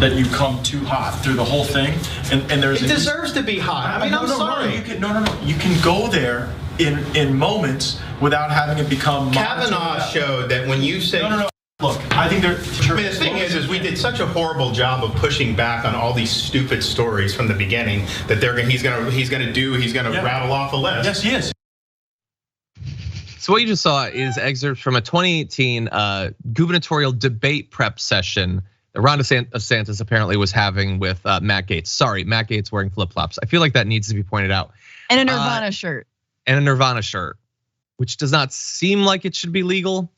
that you come too hot through the whole thing, and there's it deserves to be hot. I mean, I'm sorry. You can go there in moments without having it become. Kavanaugh showed that when you say Look, I think there. I mean, the thing is we did such a horrible job of pushing back on all these stupid stories from the beginning that he's gonna rattle off a list. Yes, he is. So what you just saw is excerpts from a 2018 gubernatorial debate prep session that Ron DeSantis apparently was having with Matt Gaetz. Sorry, Matt Gaetz wearing flip-flops. I feel like that needs to be pointed out. And a Nirvana shirt. And a Nirvana shirt, which does not seem like it should be legal.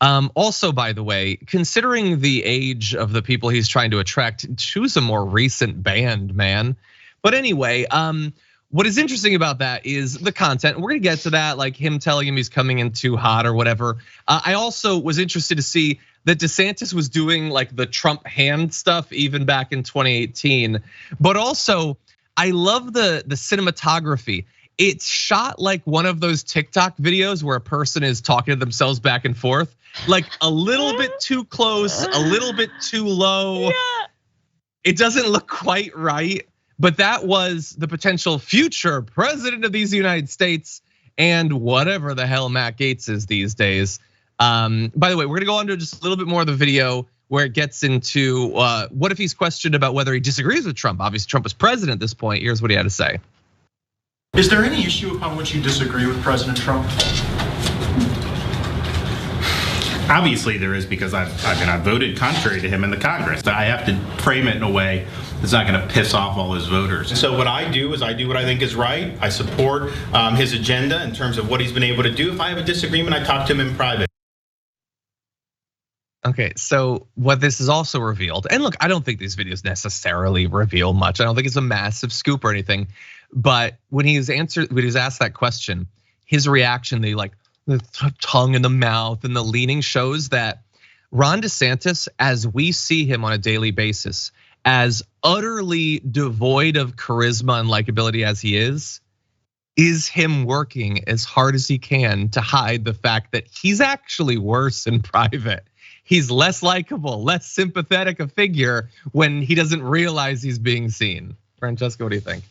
Also, by the way, considering the age of the people he's trying to attract, choose a more recent band, man. But anyway, what is interesting about that is the content. We're gonna get to that, like him telling him he's coming in too hot or whatever. I also was interested to see that DeSantis was doing like the Trump hand stuff even back in 2018. But also, I love the cinematography. It's shot like one of those TikTok videos where a person is talking to themselves back and forth, like a little bit too close, a little bit too low. Yeah. It doesn't look quite right, but that was the potential future president of these United States and whatever the hell Matt Gaetz is these days. By the way, we're gonna go on to just a little bit more of the video where it gets into what if he's questioned about whether he disagrees with Trump. Obviously, Trump is president at this point. Here's what he had to say. Is there any issue upon which you disagree with President Trump? Obviously there is, because I voted contrary to him in the Congress. But I have to frame it in a way that's not going to piss off all his voters. So what I do is I do what I think is right. I support his agenda in terms of what he's been able to do. If I have a disagreement, I talk to him in private. Okay, so what this is also revealed, and look, I don't think these videos necessarily reveal much. I don't think it's a massive scoop or anything. But when he's asked that question, his reaction, the tongue in the mouth and the leaning shows that Ron DeSantis, as we see him on a daily basis, as utterly devoid of charisma and likability as he is him working as hard as he can to hide the fact that he's actually worse in private. He's less likable, less sympathetic a figure when he doesn't realize he's being seen. Francesca, what do you think?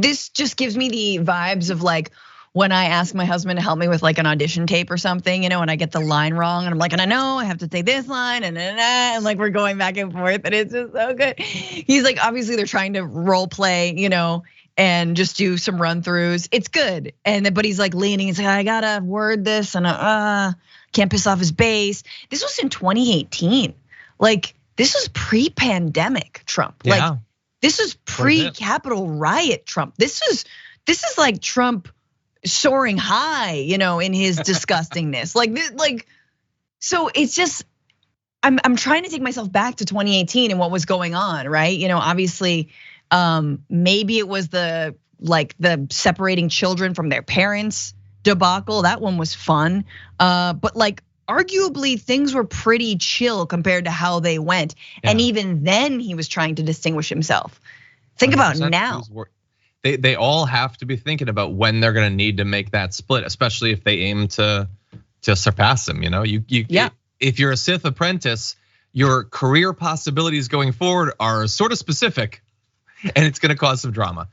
This just gives me the vibes of like when I ask my husband to help me with like an audition tape or something, and I get the line wrong, and I'm like, and I know I have to say this line, and like we're going back and forth, and it's just so good. He's like, obviously they're trying to role play, and just do some run throughs. It's good, but he's like leaning. He's like, I gotta word this, and can't piss off his base. This was in 2018. Like this was pre-pandemic Trump. Yeah. Like this is pre-Capitol riot Trump. This is like Trump soaring high, in his disgustingness. So it's just, I'm trying to take myself back to 2018 and what was going on, right? Obviously, maybe it was the separating children from their parents debacle. That one was fun, but arguably things were pretty chill compared to how they went. Yeah. And even then he was trying to distinguish himself. Think about now. They all have to be thinking about when they're gonna need to make that split, especially if they aim to surpass him. If you're a Sith apprentice, your career possibilities going forward are sort of specific, and it's gonna cause some drama.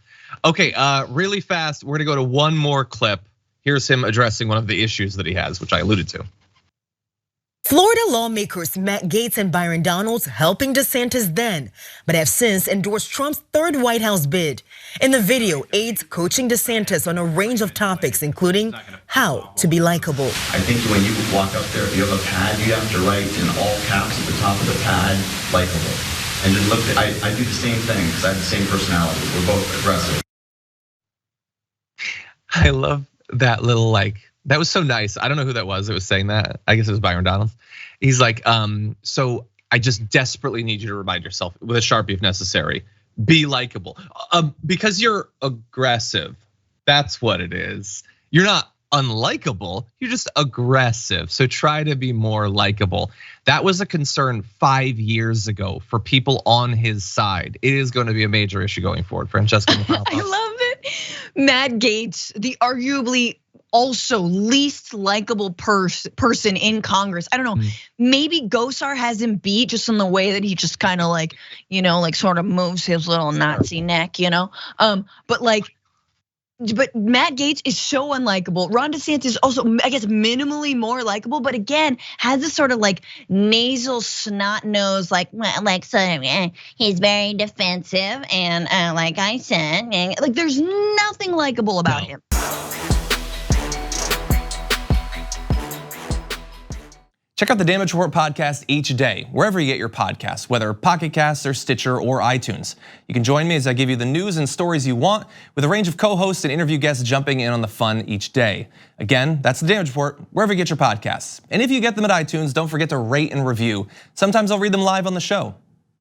Okay, really fast, we're gonna go to one more clip. Here's him addressing one of the issues that he has, which I alluded to. Florida lawmakers Matt Gaetz and Byron Donalds helping DeSantis then, but have since endorsed Trump's third White House bid. In the video, aides coaching DeSantis on a range of topics, including how to be likable. I think when you walk up there, if you have a pad, you have to write in all caps at the top of the pad, likable. And just look, I do the same thing because I have the same personality. We're both aggressive. I love that little that was so nice. I don't know who that was saying that. I guess it was Byron Donalds. He's like, so I just desperately need you to remind yourself with a Sharpie if necessary, be likable. Because you're aggressive. That's what it is. You're not unlikable, you're just aggressive. So try to be more likable. That was a concern 5 years ago for people on his side. It is going to be a major issue going forward. Francesca. I love it. Matt Gaetz, the arguably also least likable person in Congress. I don't know, maybe Gosar has him beat just in the way that he just kind of like, like sort of moves his little Nazi neck, but Matt Gaetz is so unlikable. Ron DeSantis is also, I guess, minimally more likable, but again, has this sort of like nasal snot nose, he's very defensive, and like I said, like there's nothing likable about him. Check out the Damage Report podcast each day, wherever you get your podcasts, whether Pocket Casts or Stitcher or iTunes. You can join me as I give you the news and stories you want, with a range of co-hosts and interview guests jumping in on the fun each day. Again, that's the Damage Report, wherever you get your podcasts. And if you get them at iTunes, don't forget to rate and review. Sometimes I'll read them live on the show.